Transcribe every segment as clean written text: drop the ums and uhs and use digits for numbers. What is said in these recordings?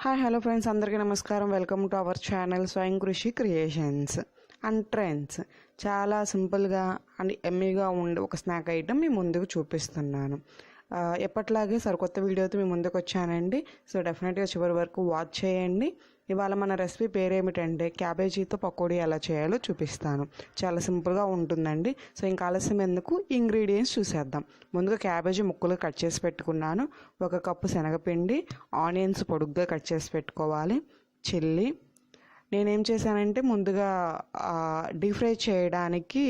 Hi hello friends, అందరికీ నమస్కారం. Welcome to our channel స్వయం కృషి క్రియేషన్స్ అండ్ ట్రెండ్స్. చాలా సింపుల్గా అండ్ ఎమ్మీగా ఉండే ఒక స్నాక్ ఐటమ్ మీ ముందుకు చూపిస్తున్నాను. ఎప్పట్లాగే సరికొత్త వీడియోతో మీ ముందుకు వచ్చానండి. సో డెఫినెట్గా చివరి వరకు వాచ్ చేయండి. ఇవాళ మన రెసిపీ పేరేమిటంటే క్యాబేజీతో పకోడీ ఎలా చేయాలో చూపిస్తాను. చాలా సింపుల్గా ఉంటుందండి. సో ఇంకా ఆలస్యం ఎందుకు, ఇంగ్రీడియంట్స్ చూసేద్దాం. ముందుగా క్యాబేజీ ముక్కలు కట్ చేసి పెట్టుకున్నాను. 1 కప్పు శనగపిండి, ఆనియన్స్ పొడుగ్గా కట్ చేసి పెట్టుకోవాలి, చిల్లీ. నేనేం చేశానంటే ముందుగా డీప్ ఫ్రై చేయడానికి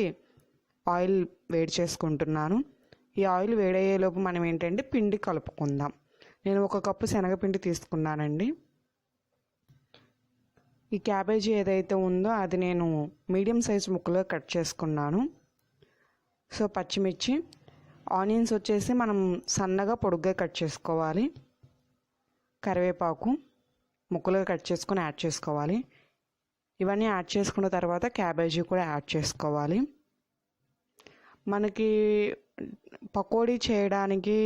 ఆయిల్ వేడి చేసుకుంటున్నాను. ఈ ఆయిల్ వేడయ్యేలోపు మనం ఏంటంటే పిండి కలుపుకుందాం. నేను 1 కప్పు శనగపిండి తీసుకున్నానండి. ఈ క్యాబేజీ ఏదైతే ఉందో అది నేను మీడియం సైజ్ ముక్కలుగా కట్ చేసుకున్నాను. సో పచ్చిమిర్చి, ఆనియన్స్ వచ్చేసి మనం సన్నగా పొడుగ్గా కట్ చేసుకోవాలి. కరివేపాకు ముక్కలుగా కట్ చేసుకొని యాడ్ చేసుకోవాలి. ఇవన్నీ యాడ్ చేసుకున్న తర్వాత క్యాబేజీ కూడా యాడ్ చేసుకోవాలి. మనకి పకోడీ చేయడానికి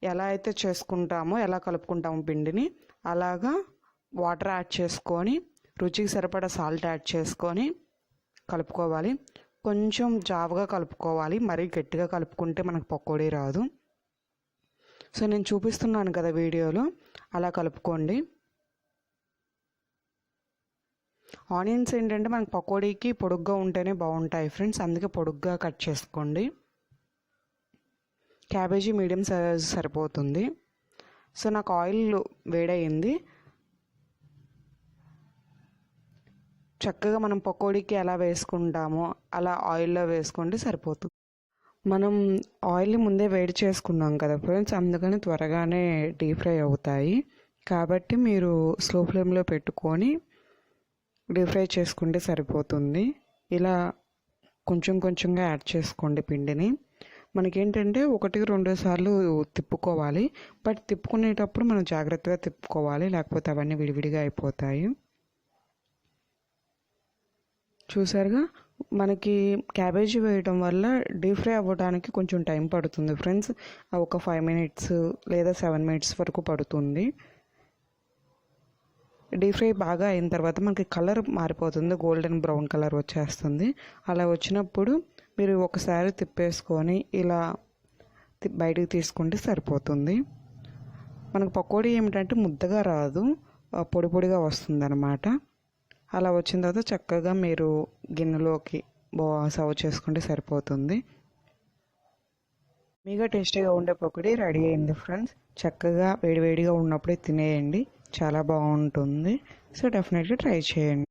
ఎలా అయితే చేసుకుంటామో, ఎలా కలుపుకుంటామో పిండిని, అలాగా వాటర్ యాడ్ చేసుకొని రుచికి సరిపడా సాల్ట్ యాడ్ చేసుకొని కలుపుకోవాలి. కొంచెం జావగా కలుపుకోవాలి, మరీ గట్టిగా కలుపుకుంటే మనకు పకోడీ రాదు. సో నేను చూపిస్తున్నాను కదా వీడియోలో, అలా కలుపుకోండి. ఆనియన్స్ ఏంటంటే మనకు పకోడీకి పొడుగ్గా ఉంటేనే బాగుంటాయి ఫ్రెండ్స్, అందుకే పొడుగ్గా కట్ చేసుకోండి. క్యాబేజీ మీడియం సైజ్ సరిపోతుంది. సో నాకు ఆయిల్ వేడయింది. చక్కగా మనం పకోడీకి ఎలా వేసుకుంటామో అలా ఆయిల్లో వేసుకుంటే సరిపోతుంది. మనం ఆయిల్ని ముందే వేడి చేసుకున్నాం కదా ఫ్రెండ్స్, అందుకని త్వరగానే డీప్ ఫ్రై అవుతాయి. కాబట్టి మీరు స్లో ఫ్లేమ్లో పెట్టుకొని డీప్ ఫ్రై చేసుకుంటే సరిపోతుంది. ఇలా కొంచెం కొంచెంగా యాడ్ చేసుకోండి పిండిని. మనకేంటంటే 1-2 సార్లు తిప్పుకోవాలి. బట్ తిప్పుకునేటప్పుడు మనం జాగ్రత్తగా తిప్పుకోవాలి, లేకపోతే అవన్నీ విడివిడిగా అయిపోతాయి. చూసారుగా, మనకి క్యాబేజీ వేయడం వల్ల డీప్ ఫ్రై అవ్వడానికి కొంచెం టైం పడుతుంది ఫ్రెండ్స్. ఒక 5 మినిట్స్ లేదా 7 మినిట్స్ వరకు పడుతుంది. డీప్ ఫ్రై బాగా అయిన తర్వాత మనకి కలర్ మారిపోతుంది, గోల్డెన్ బ్రౌన్ కలర్ వచ్చేస్తుంది. అలా వచ్చినప్పుడు మీరు ఒకసారి తిప్పేసుకొని ఇలా బయటికి తీసుకుంటే సరిపోతుంది. మనకు పకోడీ ఏమిటంటే ముద్దగా రాదు, పొడి పొడిగా వస్తుంది అన్నమాట. అలా వచ్చిన తర్వాత చక్కగా మీరు గిన్నెలోకి సర్వ్ చేసుకుంటే సరిపోతుంది. మీగా టేస్టీగా ఉండే పకోడీ రెడీ అయింది ఫ్రెండ్స్. చక్కగా వేడివేడిగా ఉన్నప్పుడే తినేయండి, చాలా బాగుంటుంది. సో డెఫినెట్గా ట్రై చేయండి.